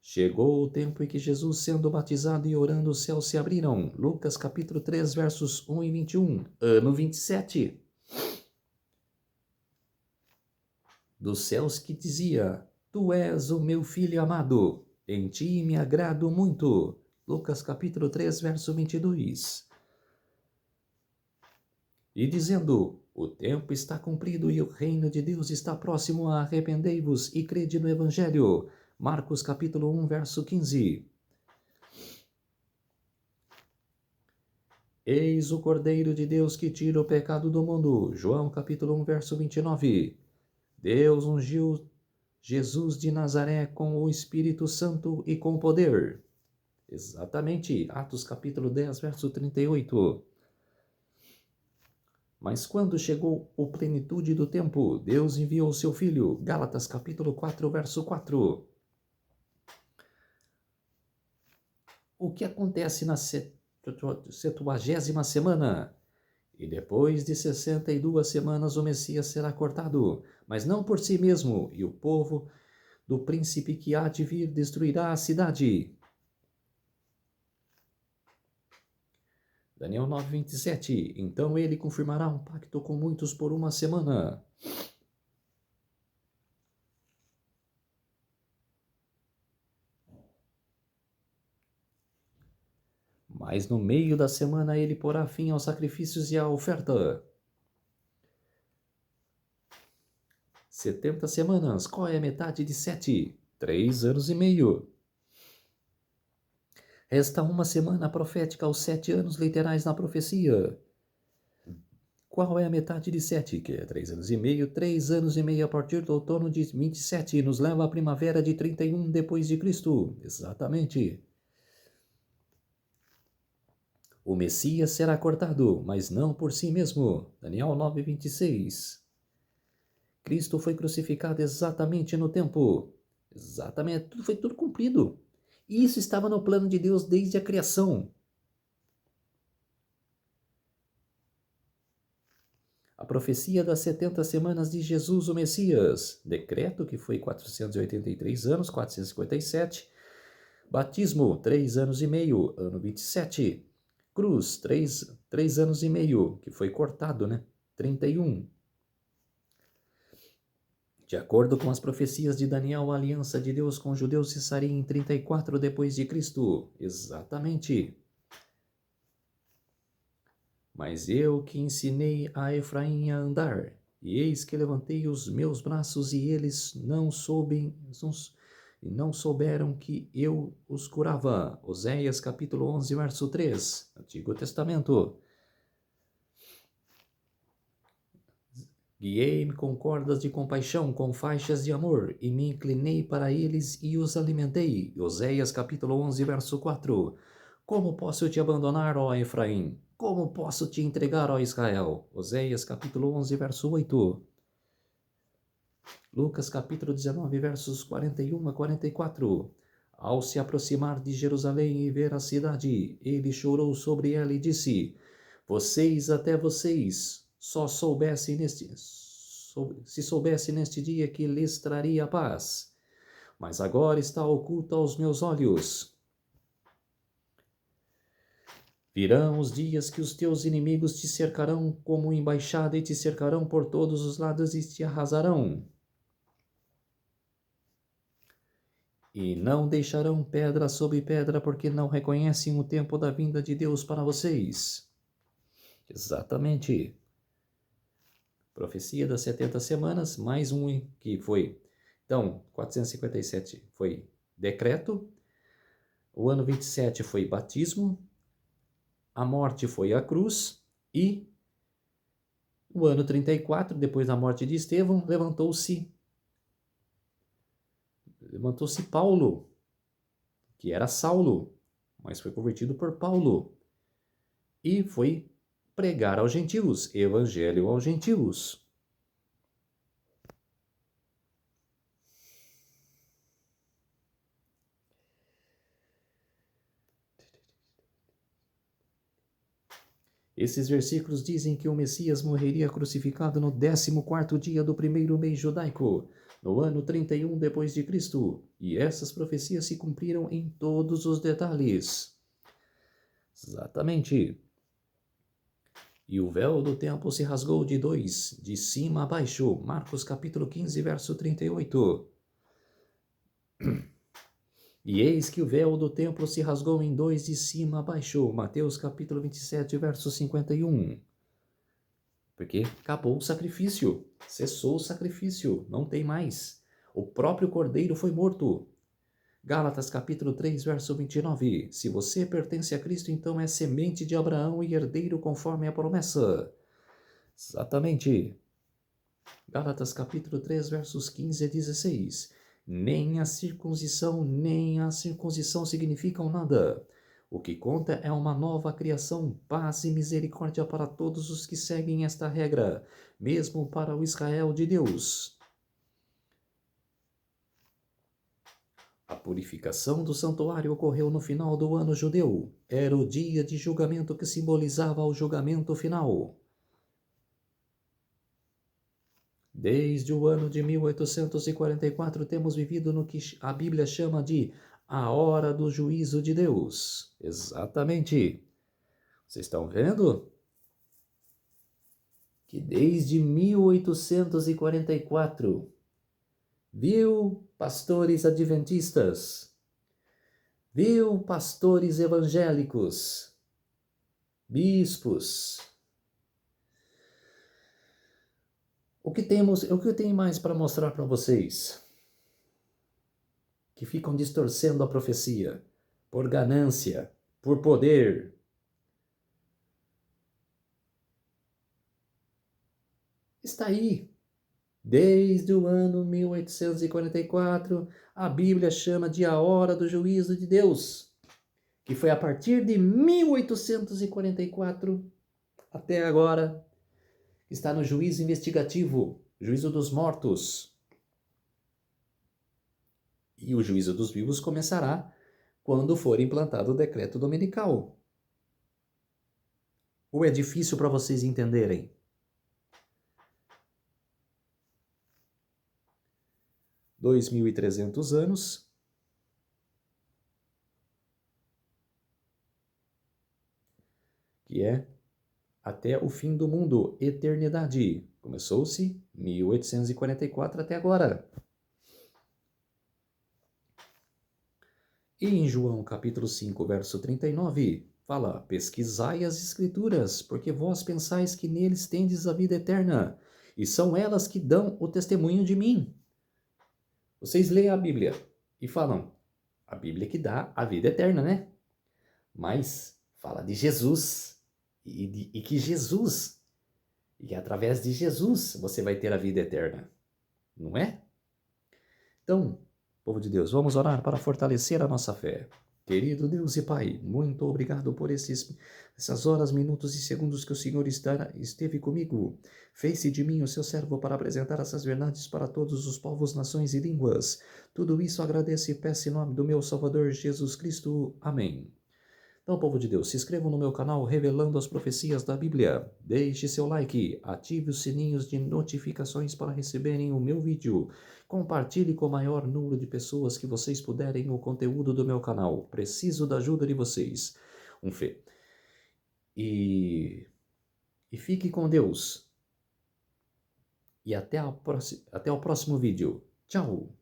Chegou o tempo em que Jesus, sendo batizado e orando, os céus se abriram. Lucas capítulo 3, versos 1 e 21. Ano 27. Dos céus que dizia: Tu és o meu filho amado, em ti me agrado muito. Lucas capítulo 3, verso 22. E dizendo: O tempo está cumprido e o reino de Deus está próximo, arrependei-vos e crede no Evangelho. Marcos capítulo 1, verso 15. Eis o Cordeiro de Deus que tira o pecado do mundo. João capítulo 1, verso 29. Deus ungiu Jesus de Nazaré com o Espírito Santo e com poder. Exatamente, Atos capítulo 10, verso 38. Mas quando chegou a plenitude do tempo, Deus enviou seu Filho. Gálatas capítulo 4, verso 4. O que acontece na 70ª semana? E depois de 62 semanas o Messias será cortado, mas não por si mesmo, e o povo do príncipe que há de vir destruirá a cidade. Daniel 9:27. Então ele confirmará um pacto com muitos por uma semana. Mas no meio da semana ele porá fim aos sacrifícios e à oferta. 70 semanas. Qual é a metade de 7? 3 anos e meio. Resta uma semana profética aos 7 anos literais na profecia. Qual é a metade de 7? Que é 3 anos e meio. 3 anos e meio a partir do outono de 27 nos leva à primavera de 31 depois de Cristo. Exatamente. O Messias será cortado, mas não por si mesmo. Daniel 9:26. Cristo foi crucificado exatamente no tempo. Exatamente, foi tudo cumprido. E isso estava no plano de Deus desde a criação. A profecia das 70 semanas de Jesus, o Messias. Decreto, que foi 483 anos, 457. Batismo, 3 anos e meio, ano 27. Cruz, 3 anos e meio, que foi cortado, né? 31. De acordo com as profecias de Daniel, a aliança de Deus com os judeus cessaria em 34 depois de Cristo. Exatamente. Mas eu que ensinei a Efraim a andar, e eis que levantei os meus braços e eles não souberam que eu os curava. Oséias capítulo 11, verso 3, Antigo Testamento. Guiei-me com cordas de compaixão, com faixas de amor, e me inclinei para eles e os alimentei. Oséias capítulo 11, verso 4. Como posso te abandonar, ó Efraim? Como posso te entregar, ó Israel? Oséias capítulo 11, verso 8. Lucas capítulo 19, versos 41 a 44. Ao se aproximar de Jerusalém e ver a cidade, ele chorou sobre ela e disse: até vocês, se soubesse neste dia que lhes traria paz. Mas agora está oculto aos meus olhos. Virão os dias que os teus inimigos te cercarão como embaixada e te cercarão por todos os lados e te arrasarão. E não deixarão pedra sobre pedra, porque não reconhecem o tempo da vinda de Deus para vocês. Exatamente. Profecia das 70 semanas, mais um que foi. Então, 457 foi decreto. O ano 27 foi batismo. A morte foi a cruz. E o ano 34, depois da morte de Estevão, levantou-se Paulo, que era Saulo, mas foi convertido por Paulo, e foi pregar aos gentios, evangelho aos gentios. Esses versículos dizem que o Messias morreria crucificado no 14º dia do primeiro mês judaico, no ano 31 depois de Cristo, e essas profecias se cumpriram em todos os detalhes. Exatamente. E o véu do templo se rasgou de dois, de cima a baixo. Marcos capítulo 15, verso 38. E eis que o véu do templo se rasgou em dois de cima a baixo. Mateus capítulo 27, verso 51. Porque acabou o sacrifício, cessou o sacrifício, não tem mais. O próprio cordeiro foi morto. Gálatas capítulo 3, verso 29. Se você pertence a Cristo, então é semente de Abraão e herdeiro conforme a promessa. Exatamente. Gálatas capítulo 3, versos 15 a 16. Nem a circuncisão significam nada. O que conta é uma nova criação, paz e misericórdia para todos os que seguem esta regra, mesmo para o Israel de Deus. A purificação do santuário ocorreu no final do ano judeu. Era o dia de julgamento que simbolizava o julgamento final. Desde o ano de 1844 temos vivido no que a Bíblia chama de a hora do juízo de Deus. Exatamente. Vocês estão vendo? Que desde 1844, viu, pastores adventistas, viu, pastores evangélicos, bispos, o que eu tenho mais para mostrar para vocês? Que ficam distorcendo a profecia por ganância, por poder. Está aí. Desde o ano 1844, a Bíblia chama de a hora do juízo de Deus, que foi a partir de 1844 até agora, está no juízo investigativo, juízo dos mortos. E o juízo dos vivos começará quando for implantado o decreto dominical. Ou é difícil para vocês entenderem? 2.300 anos, que é até o fim do mundo, eternidade. Começou-se 1844 até agora. E em João capítulo 5, verso 39, fala: pesquisai as escrituras, porque vós pensais que neles tendes a vida eterna, e são elas que dão o testemunho de mim. Vocês leem a Bíblia e falam, a Bíblia que dá a vida eterna, né? Mas fala de Jesus, e que Jesus, e através de Jesus você vai ter a vida eterna, não é? Então, povo de Deus, vamos orar para fortalecer a nossa fé. Querido Deus e Pai, muito obrigado por essas horas, minutos e segundos que o Senhor esteve comigo. Fez-se de mim o seu servo para apresentar essas verdades para todos os povos, nações e línguas. Tudo isso agradeço e peço em nome do meu Salvador Jesus Cristo. Amém. Então, povo de Deus, se inscrevam no meu canal Revelando as Profecias da Bíblia. Deixe seu like, ative os sininhos de notificações para receberem o meu vídeo. Compartilhe com o maior número de pessoas que vocês puderem o conteúdo do meu canal. Preciso da ajuda de vocês. Um fé. E fique com Deus. E até o próximo vídeo. Tchau!